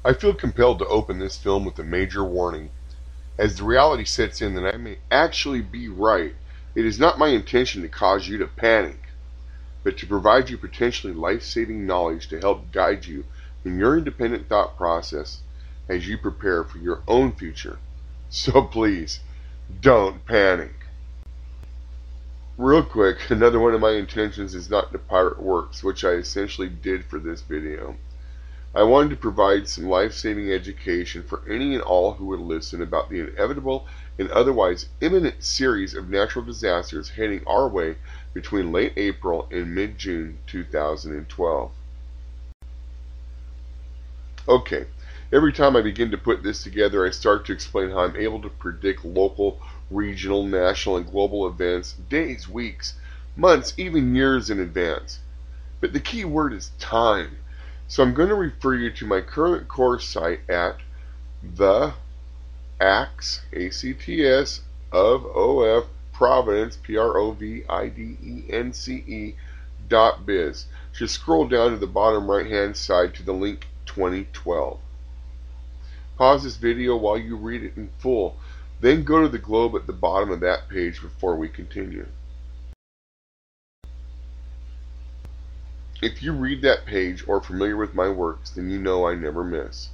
I feel compelled to open this film with a major warning. As the reality sets in that I may actually be right, it is not my intention to cause you to panic, but to provide you potentially life-saving knowledge to help guide you in your independent thought process as you prepare for your own future. So please, don't panic. Real quick, another one of my intentions is not to pirate works, which I essentially did for this video. I wanted to provide some life-saving education for any and all who would listen about the inevitable and otherwise imminent series of natural disasters heading our way between late April and mid-June 2012. Okay, every time I begin to put this together, I start to explain how I'm able to predict local, regional, national, and global events days, weeks, months, even years in advance. But the key word is time. So I'm going to refer you to my current course site at the ACTS, A-C-T-S, of O-F, Providence, Providence.biz. Just scroll down to the bottom right hand side to the link 2012. Pause this video while you read it in full, then go to the globe at the bottom of that page before we continue. If you read that page or are familiar with my works, then you know I never miss.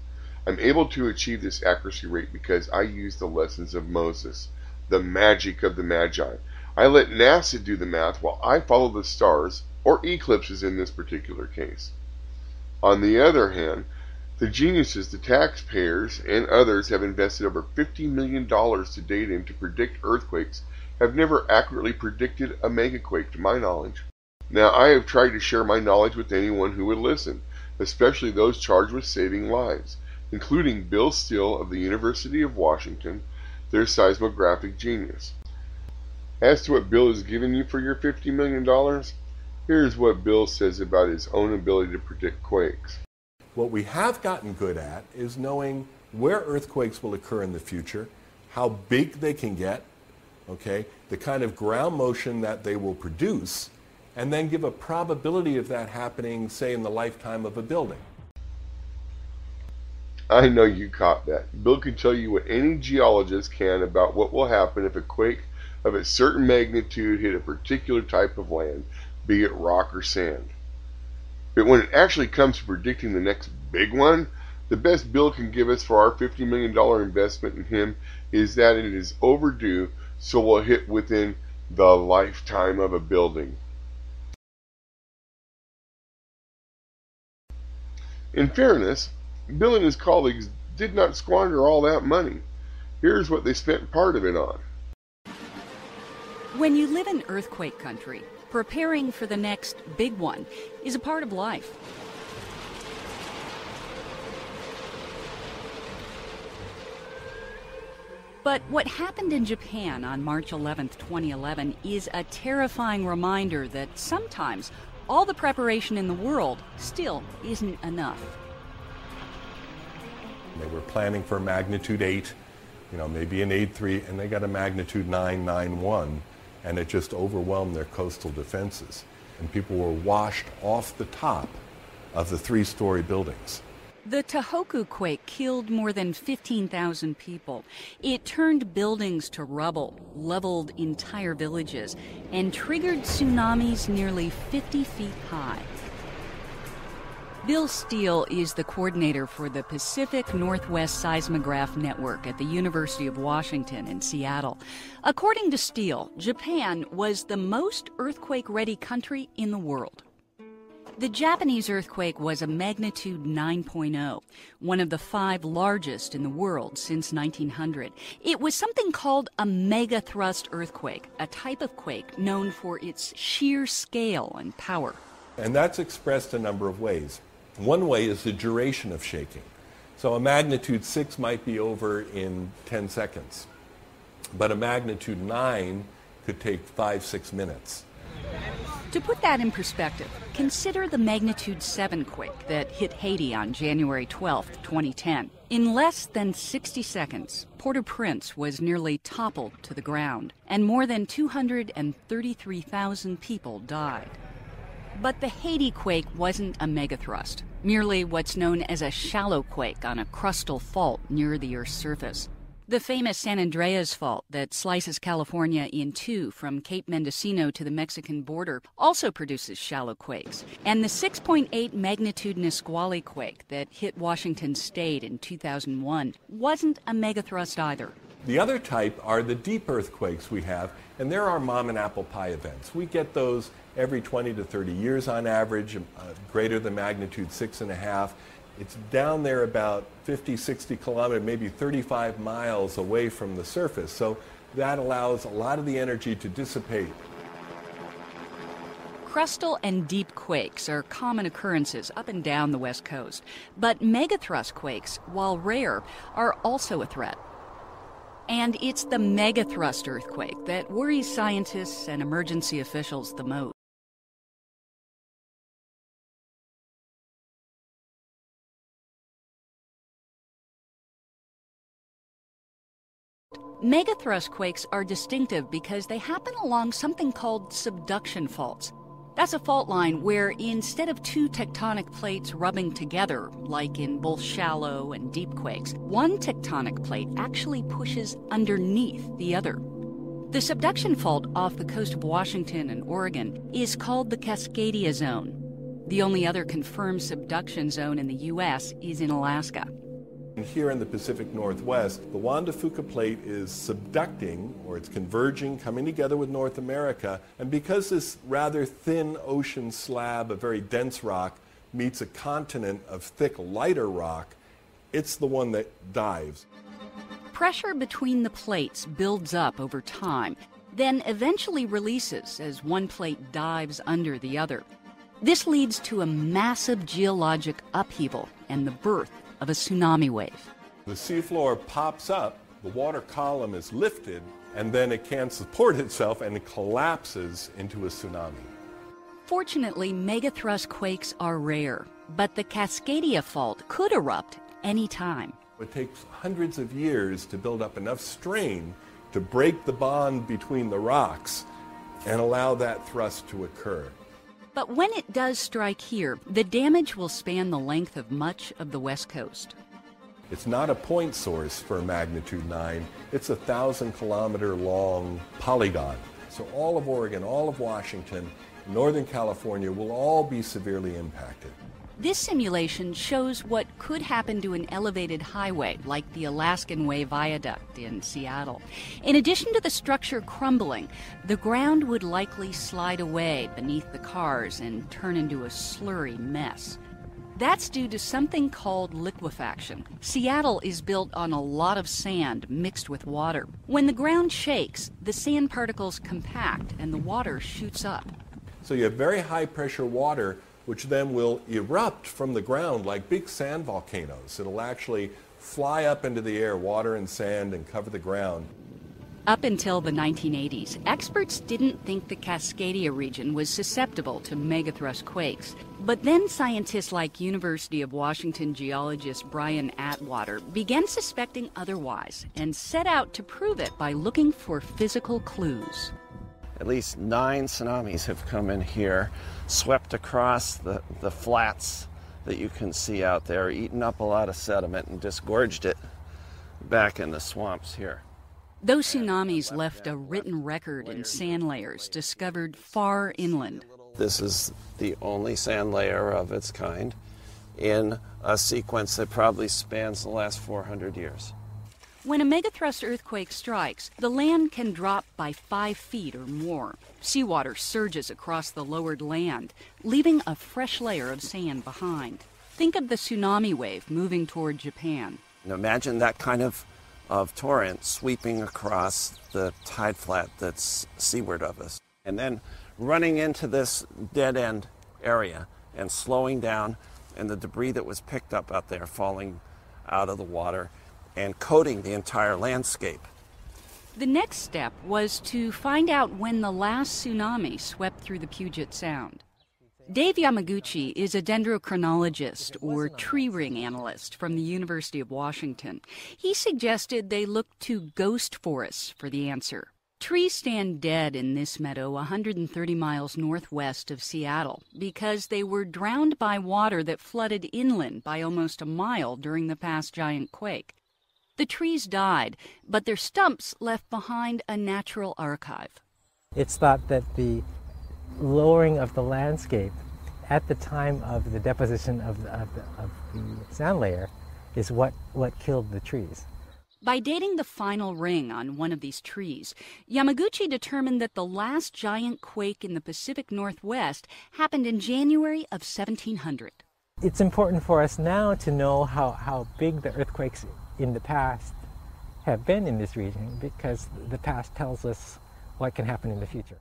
I'm able to achieve this accuracy rate because I use the lessons of Moses, the magic of the Magi. I let NASA do the math while I follow the stars, or eclipses in this particular case. On the other hand, the geniuses, the taxpayers, and others have invested over $50 million to date in to predict earthquakes, have never accurately predicted a megaquake to my knowledge. Now, I have tried to share my knowledge with anyone who would listen, especially those charged with saving lives, including Bill Still of the University of Washington, their seismographic genius. As to what Bill has given you for your $50 million, here's what Bill says about his own ability to predict quakes. What we have gotten good at is knowing where earthquakes will occur in the future, how big they can get, okay, the kind of ground motion that they will produce, and then give a probability of that happening, say, in the lifetime of a building. I know you caught that. Bill can tell you what any geologist can about what will happen if a quake of a certain magnitude hit a particular type of land, be it rock or sand. But when it actually comes to predicting the next big one, the best Bill can give us for our $50 million investment in him is that it is overdue, so we'll hit within the lifetime of a building. In fairness, Bill and his colleagues did not squander all that money. Here's what they spent part of it on. When you live in earthquake country, preparing for the next big one is a part of life. But what happened in Japan on March 11, 2011 is a terrifying reminder that sometimes all the preparation in the world still isn't enough. They were planning for magnitude 8, maybe an 8.3, and they got a magnitude 9.91, and it just overwhelmed their coastal defenses. And people were washed off the top of the 3-story buildings. The Tohoku quake killed more than 15,000 people. It turned buildings to rubble, leveled entire villages, and triggered tsunamis nearly 50 feet high. Bill Still is the coordinator for the Pacific Northwest Seismograph Network at the University of Washington in Seattle. According to Still, Japan was the most earthquake-ready country in the world. The Japanese earthquake was a magnitude 9.0, one of the 5 largest in the world since 1900. It was something called a megathrust earthquake, a type of quake known for its sheer scale and power. And that's expressed a number of ways. One way is the duration of shaking. So a magnitude 6 might be over in 10 seconds, but a magnitude 9 could take 5-6 minutes. To put that in perspective, consider the magnitude 7 quake that hit Haiti on January 12, 2010. In less than 60 seconds, Port-au-Prince was nearly toppled to the ground, and more than 233,000 people died. But the Haiti quake wasn't a megathrust, merely what's known as a shallow quake on a crustal fault near the Earth's surface. The famous San Andreas Fault that slices California in two from Cape Mendocino to the Mexican border also produces shallow quakes. And the 6.8 magnitude Nisqually quake that hit Washington state in 2001 wasn't a megathrust either. The other type are the deep earthquakes we have, and they're our mom and apple pie events. We get those every 20 to 30 years on average, greater than magnitude 6.5. It's down there about 50, 60 kilometers, maybe 35 miles away from the surface. So that allows a lot of the energy to dissipate. Crustal and deep quakes are common occurrences up and down the West Coast. But megathrust quakes, while rare, are also a threat. And it's the megathrust earthquake that worries scientists and emergency officials the most. Megathrust quakes are distinctive because they happen along something called subduction faults. That's a fault line where instead of two tectonic plates rubbing together, like in both shallow and deep quakes, one tectonic plate actually pushes underneath the other. The subduction fault off the coast of Washington and Oregon is called the Cascadia Zone. The only other confirmed subduction zone in the U.S. is in Alaska. Here in the Pacific Northwest, the Juan de Fuca plate is subducting, or it's converging, coming together with North America, and because this rather thin ocean slab of very dense rock meets a continent of thick, lighter rock, it's the one that dives. Pressure between the plates builds up over time, then eventually releases as one plate dives under the other. This leads to a massive geologic upheaval and the birth of a tsunami wave. The seafloor pops up, the water column is lifted, and then it can't support itself and it collapses into a tsunami. Fortunately, megathrust quakes are rare, but the Cascadia Fault could erupt any time. It takes hundreds of years to build up enough strain to break the bond between the rocks and allow that thrust to occur. But when it does strike here, the damage will span the length of much of the West Coast. It's not a point source for a magnitude 9. It's a 1,000-kilometer long polygon. So all of Oregon, all of Washington, Northern California will all be severely impacted. This simulation shows what could happen to an elevated highway like the Alaskan Way Viaduct in Seattle. In addition to the structure crumbling, the ground would likely slide away beneath the cars and turn into a slurry mess. That's due to something called liquefaction. Seattle is built on a lot of sand mixed with water. When the ground shakes, the sand particles compact and the water shoots up. So you have very high pressure water which then will erupt from the ground like big sand volcanoes. It'll actually fly up into the air, water and sand, and cover the ground. Up until the 1980s, experts didn't think the Cascadia region was susceptible to megathrust quakes. But then scientists like University of Washington geologist Brian Atwater began suspecting otherwise and set out to prove it by looking for physical clues. At least 9 tsunamis have come in here, swept across the flats that you can see out there, eaten up a lot of sediment and disgorged it back in the swamps here. Those tsunamis left a written record in sand layers discovered far inland. This is the only sand layer of its kind in a sequence that probably spans the last 400 years. When a megathrust earthquake strikes, the land can drop by 5 feet or more. Seawater surges across the lowered land, leaving a fresh layer of sand behind. Think of the tsunami wave moving toward Japan. Now imagine that kind of torrent sweeping across the tide flat that's seaward of us, and then running into this dead-end area and slowing down, and the debris that was picked up out there falling out of the water and coating the entire landscape. The next step was to find out when the last tsunami swept through the Puget Sound. Dave Yamaguchi is a dendrochronologist, or tree ring analyst, from the University of Washington. He suggested they look to ghost forests for the answer. Trees stand dead in this meadow 130 miles northwest of Seattle because they were drowned by water that flooded inland by almost a mile during the past giant quake. The trees died, but their stumps left behind a natural archive. It's thought that the lowering of the landscape at the time of the deposition of the sand layer is what killed the trees. By dating the final ring on one of these trees, Yamaguchi determined that the last giant quake in the Pacific Northwest happened in January of 1700. It's important for us now to know how big the earthquakes in the past have been in this region, because the past tells us what can happen in the future.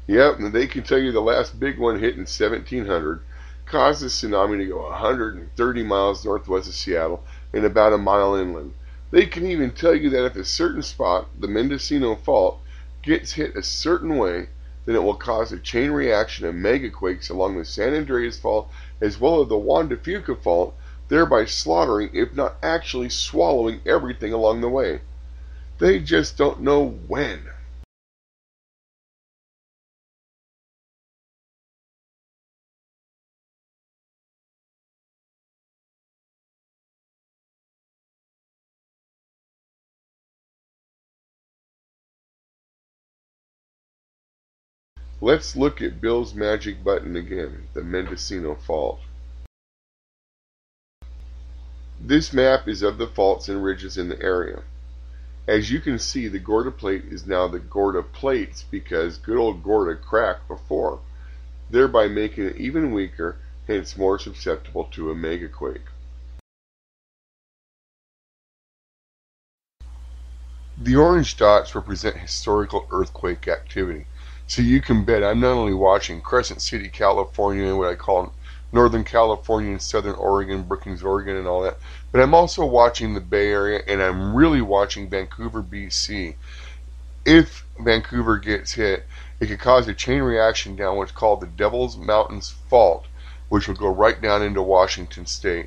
Yep, and they can tell you the last big one hit in 1700 caused the tsunami to go 130 miles northwest of Seattle and about a mile inland. They can even tell you that if a certain spot, the Mendocino Fault, gets hit a certain way, then it will cause a chain reaction of megaquakes along the San Andreas Fault as well as the Juan de Fuca Fault, thereby slaughtering, if not actually swallowing, everything along the way. They just don't know when. Let's look at Bill's magic button again, the Mendocino Fault. This map is of the faults and ridges in the area. As you can see, the Gorda Plate is now the Gorda Plates because good old Gorda cracked before, thereby making it even weaker, hence more susceptible to a megaquake. The orange dots represent historical earthquake activity. So you can bet I'm not only watching Crescent City, California, what I call Northern California and Southern Oregon, Brookings, Oregon, and all that, but I'm also watching the Bay Area, and I'm really watching Vancouver, BC. If Vancouver gets hit, it could cause a chain reaction down what's called the Devil's Mountains Fault, which will go right down into Washington State.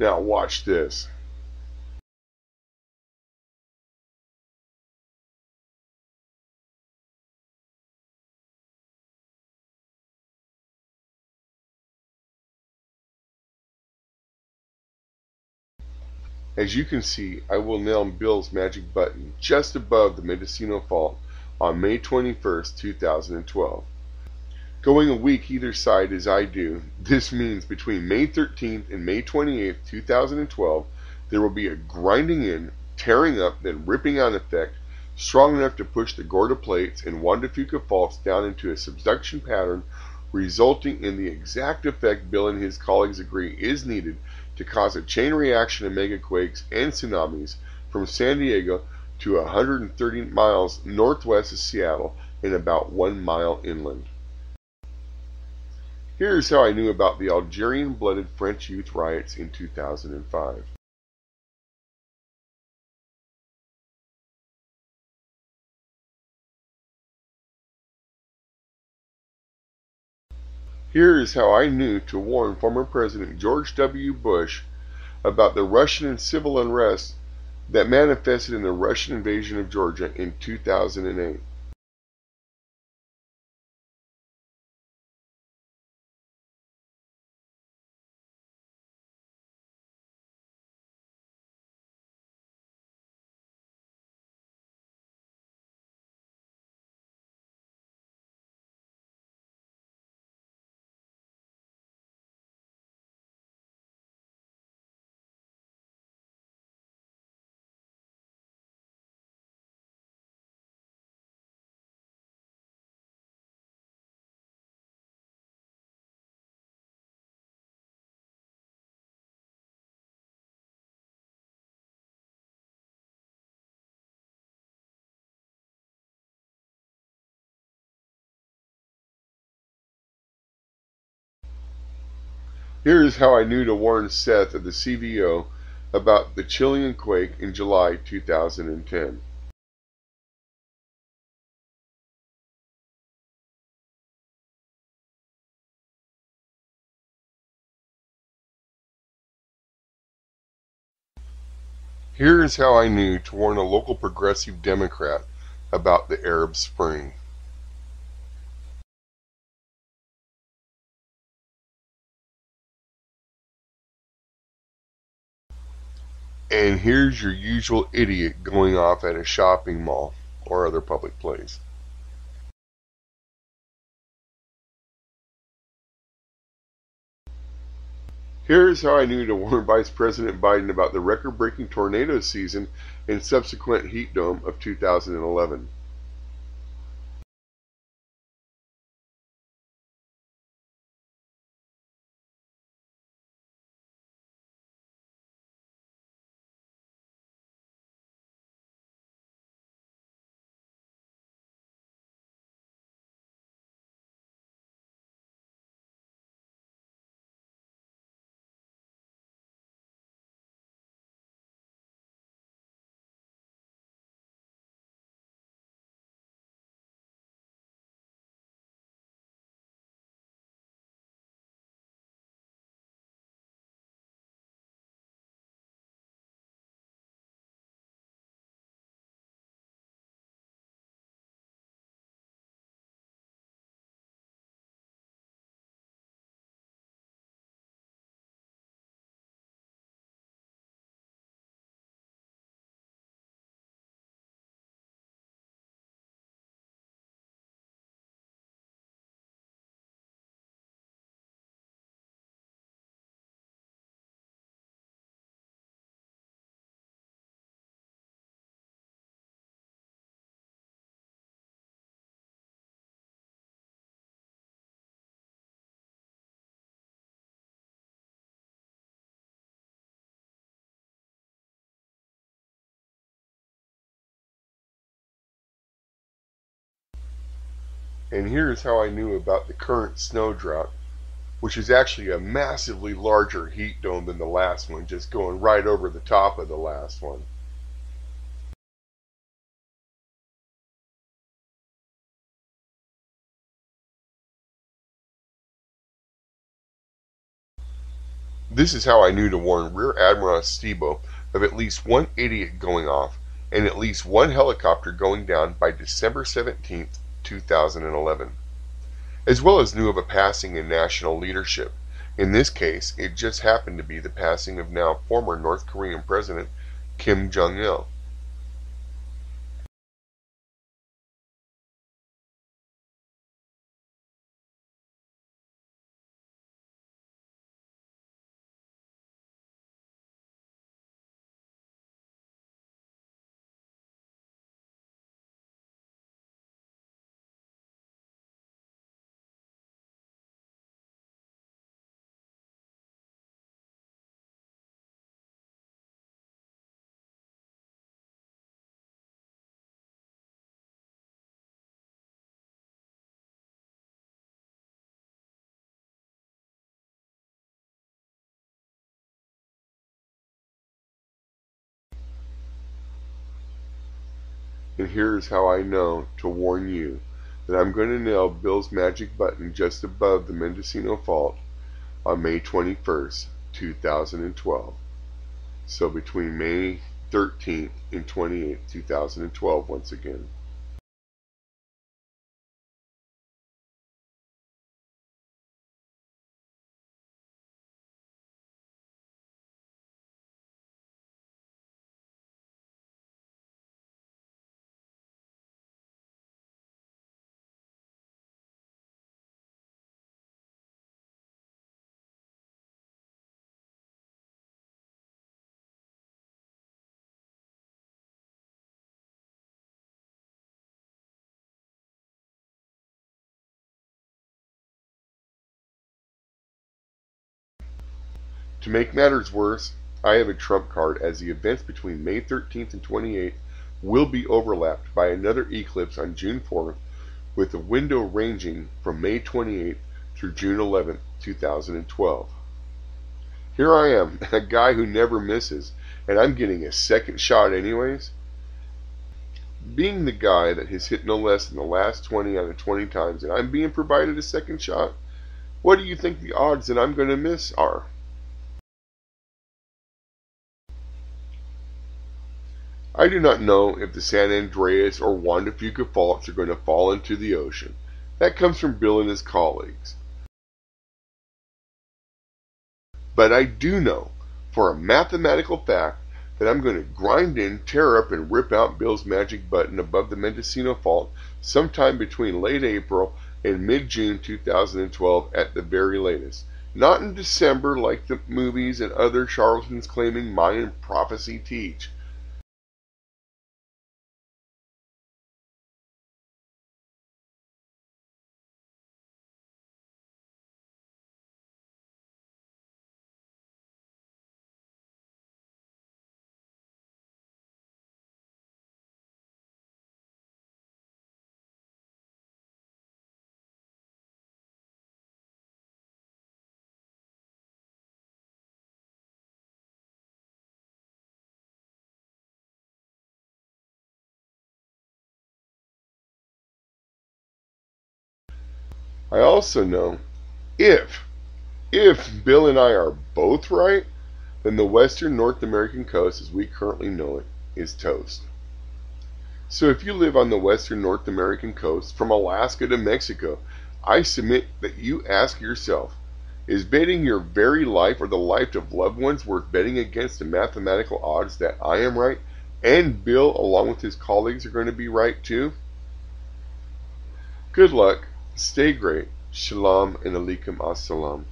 Now watch this. As you can see, I will nail Bill's magic button just above the Mendocino Fault on May 21st, 2012. Going a week either side as I do, this means between May 13th and May 28th, 2012, there will be a grinding in, tearing up, then ripping out effect, strong enough to push the Gorda Plates and Juan de Fuca Faults down into a subduction pattern, resulting in the exact effect Bill and his colleagues agree is needed to cause a chain reaction of megaquakes and tsunamis from San Diego to 130 miles northwest of Seattle and about 1 mile inland. Here's how I knew about the Algerian-blooded French youth riots in 2005. Here is how I knew to warn former President George W. Bush about the Russian and civil unrest that manifested in the Russian invasion of Georgia in 2008. Here is how I knew to warn Seth of the CVO about the Chilean quake in July 2010. Here is how I knew to warn a local progressive Democrat about the Arab Spring. And here's your usual idiot going off at a shopping mall or other public place. Here's how I knew to warn Vice President Biden about the record-breaking tornado season and subsequent heat dome of 2011. And here's how I knew about the current snow drought, which is actually a massively larger heat dome than the last one, just going right over the top of the last one. This is how I knew to warn Rear Admiral Esteban of at least one idiot going off and at least one helicopter going down by December 17th, 2011. As well as knew of a passing in national leadership. In this case, it just happened to be the passing of now former North Korean President Kim Jong-il. And here's how I know to warn you that I'm going to nail Bill's magic button just above the Mendocino Fault on May 21st, 2012. So between May 13th and 28th, 2012 once again. To make matters worse, I have a trump card as the events between May 13th and 28th will be overlapped by another eclipse on June 4th with a window ranging from May 28th through June 11th, 2012. Here I am, a guy who never misses, and I'm getting a second shot anyways. Being the guy that has hit no less than the last 20 out of 20 times and I'm being provided a second shot, what do you think the odds that I'm going to miss are? I do not know if the San Andreas or Juan de Fuca faults are going to fall into the ocean. That comes from Bill and his colleagues. But I do know, for a mathematical fact, that I'm going to grind in, tear up, and rip out Bill's magic button above the Mendocino Fault sometime between late April and mid-June 2012 at the very latest. Not in December like the movies and other charlatans claiming Mayan prophecy teach. I also know, if Bill and I are both right, then the western North American coast as we currently know it is toast. So if you live on the western North American coast, from Alaska to Mexico, I submit that you ask yourself, is betting your very life or the life of loved ones worth betting against the mathematical odds that I am right, and Bill, along with his colleagues, are going to be right too? Good luck, stay great, shalom and alaikum assalam.